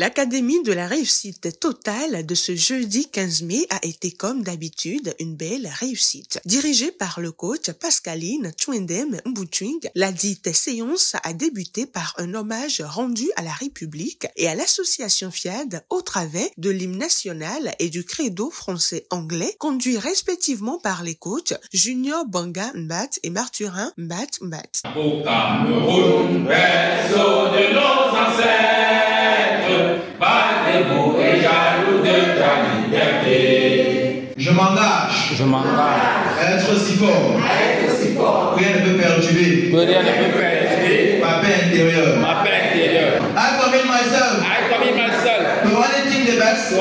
L'Académie de la réussite totale de ce jeudi 15 mai a été comme d'habitude une belle réussite. Dirigée par le coach Pascaline Chwendem Mbuchwing, la dite séance a débuté par un hommage rendu à la République et à l'association FIAD au travers de l'hymne national et du credo français-anglais conduit respectivement par les coachs Junior Banga Mbat et Marturin Mbat Mbat. Au Cameroun, berceau de nos ancêtres, pas des mots et jaloux de ta liberté. Je m'engage à être si fort, rien ne peut perturber ma paix intérieure. I commit myself to only think the best,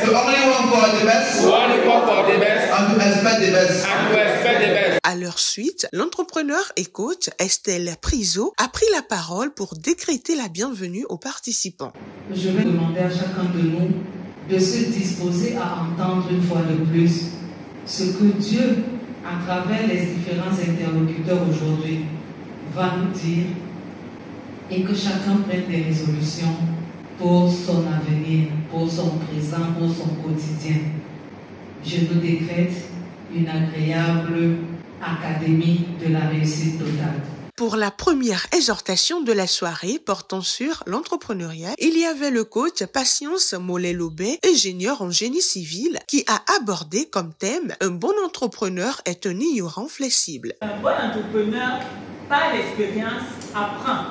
to only work for the best, and to expect the best. À leur suite, l'entrepreneur et coach Estelle Priso a pris la parole pour décréter la bienvenue aux participants. Je vais demander à chacun de nous de se disposer à entendre une fois de plus ce que Dieu, à travers les différents interlocuteurs aujourd'hui, va nous dire et que chacun prenne des résolutions pour son avenir, pour son présent, pour son quotidien. Je nous décrète une agréable Académie de la réussite totale. Pour la première exhortation de la soirée portant sur l'entrepreneuriat, il y avait le coach Patience Molelobé, ingénieur en génie civil, qui a abordé comme thème « Un bon entrepreneur est un ignorant flexible ». Un bon entrepreneur, par l'expérience, apprend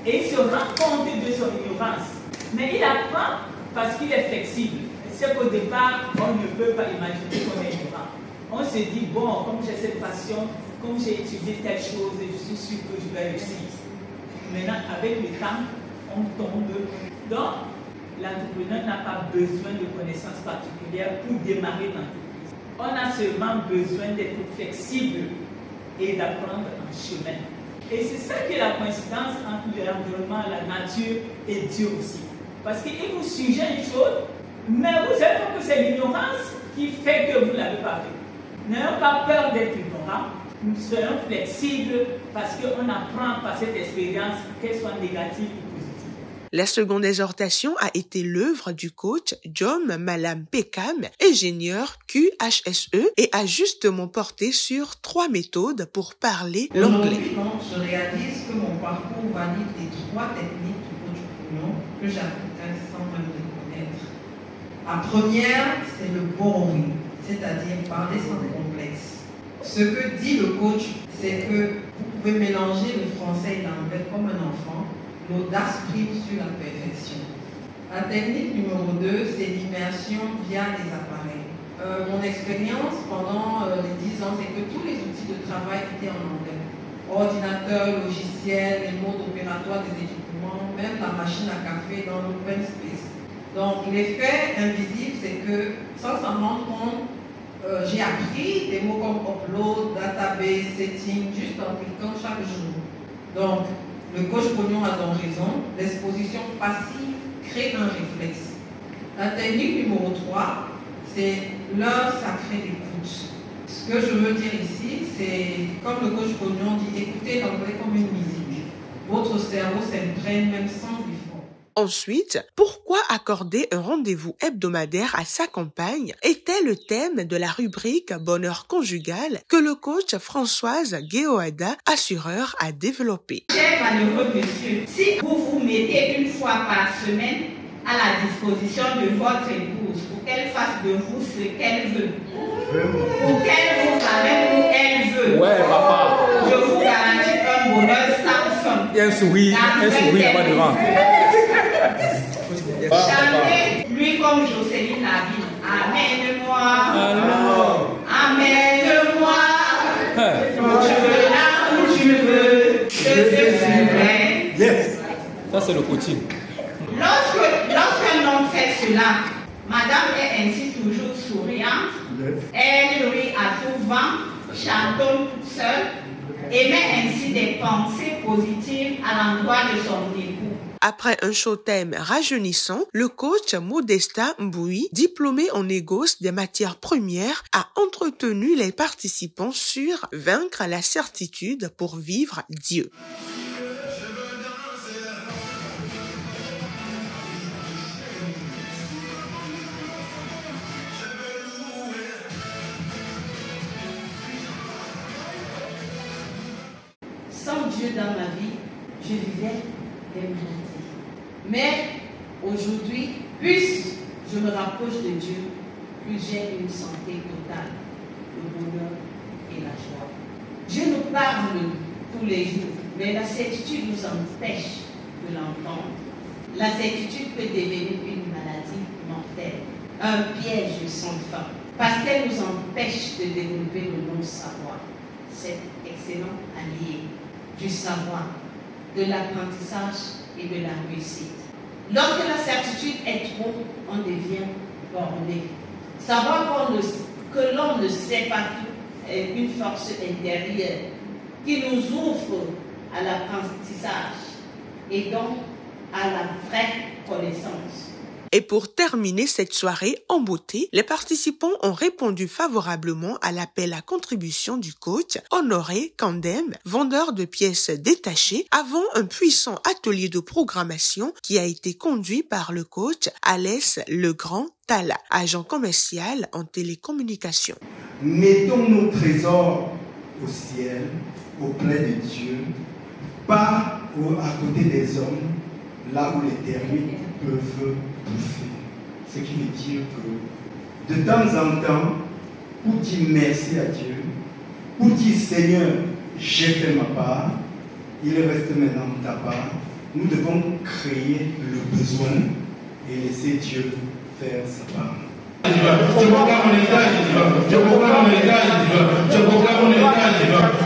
et il se rend compte de son ignorance. Mais il apprend parce qu'il est flexible. C'est qu'au départ, on ne peut pas imaginer qu'on est ignorant. On se dit, bon, comme j'ai cette passion, comme j'ai étudié telle chose, je suis sûr que je vais réussir. Maintenant, avec le temps, on tombe. Donc, l'entrepreneur n'a pas besoin de connaissances particulières pour démarrer l'entreprise. On a seulement besoin d'être flexible et d'apprendre en chemin. Et c'est ça qui est la coïncidence entre l'environnement, la nature et Dieu aussi. Parce qu'il vous suggère une chose, mais vous savez que c'est l'ignorance qui fait que vous ne l'avez pas fait. N'ayons pas peur d'être ignorants, nous serons flexibles parce qu'on apprend par cette expérience, qu'elle soit négative ou positive. La seconde exhortation a été l'œuvre du coach John Malam Pekam, ingénieur QHSE, et a justement porté sur 3 méthodes pour parler l'anglais. Je réalise que mon parcours valide les 3 techniques du coach Pognon que j'appliquerai sans même les connaître. La première, c'est le boring, c'est-à-dire parler sans complexe. Ce que dit le coach, c'est que vous pouvez mélanger le français et l'anglais comme un enfant. L'audace prime sur la perfection. La technique numéro 2, c'est l'immersion via les appareils. Mon expérience pendant les 10 ans, c'est que tous les outils de travail étaient en anglais. Ordinateur, logiciel, les modes opératoires des équipements, même la machine à café dans l'open space. Donc l'effet invisible, c'est que sans s'en rendre compte, j'ai appris des mots comme upload, database, setting, juste en cliquant chaque jour. Donc, le coach Pognon a donc raison, l'exposition passive crée un réflexe. La technique numéro 3, c'est l'heure sacrée d'écoute. Ce que je veux dire ici, c'est comme le coach Pognon dit, écoutez l'anglais comme une musique. Votre cerveau s'imprègne même sans effort. Ensuite, pourquoi accorder un rendez-vous hebdomadaire à sa compagne était le thème de la rubrique Bonheur conjugal que le coach Françoise Guéoada, assureur, a développé. Cher malheureux monsieur, si vous vous mettez une fois par semaine à la disposition de votre épouse pour qu'elle fasse de vous ce qu'elle veut, pour qu'elle vous amène où elle veut, ouais, papa. Je vous garantis un bonheur sans fin. Il y a un sourire là-bas devant. Chantez, lui comme Jocelyne l'a dit. Amène-moi. Amène-moi. Tu veux là où tu veux. Je suis vrai. Yes. Ça, c'est le coaching. Lorsqu'un homme fait cela, madame est ainsi toujours souriante. Elle rit à tout vent, chantonne toute seule, et met ainsi des pensées positives à l'endroit de son époux. Après un show thème rajeunissant, le coach Modesta Mboui, diplômé en négoce des matières premières, a entretenu les participants sur vaincre la certitude pour vivre Dieu. sans Dieu dans ma vie, je vivais des maladies. Mais aujourd'hui, plus je me rapproche de Dieu, plus j'ai une santé totale, le bonheur et la joie. Dieu nous parle tous les jours, mais la certitude nous empêche de l'entendre. La certitude peut devenir une maladie mortelle, un piège sans fin, parce qu'elle nous empêche de développer le non-savoir, cet excellent allié du savoir, de l'apprentissage et de la réussite. Lorsque la certitude est trop, on devient borné. Savoir que l'on ne sait pas tout est une force intérieure qui nous ouvre à l'apprentissage et donc à la vraie connaissance. Et pour terminer cette soirée en beauté, les participants ont répondu favorablement à l'appel à contribution du coach Honoré Kandem, vendeur de pièces détachées, avant un puissant atelier de programmation qui a été conduit par le coach Alès Legrand-Tala, agent commercial en télécommunications. Mettons nos trésors au ciel, auprès de Dieu, pas à côté des hommes, là où les termites peuvent bouffer. Ce qui veut dire que de temps en temps, pour dire merci à Dieu, pour dire Seigneur, j'ai fait ma part, il reste maintenant ta part, nous devons créer le besoin et laisser Dieu faire sa part. Je proclame mon héritage divin. Je proclame mon héritage divin. Je proclame mon héritage divin.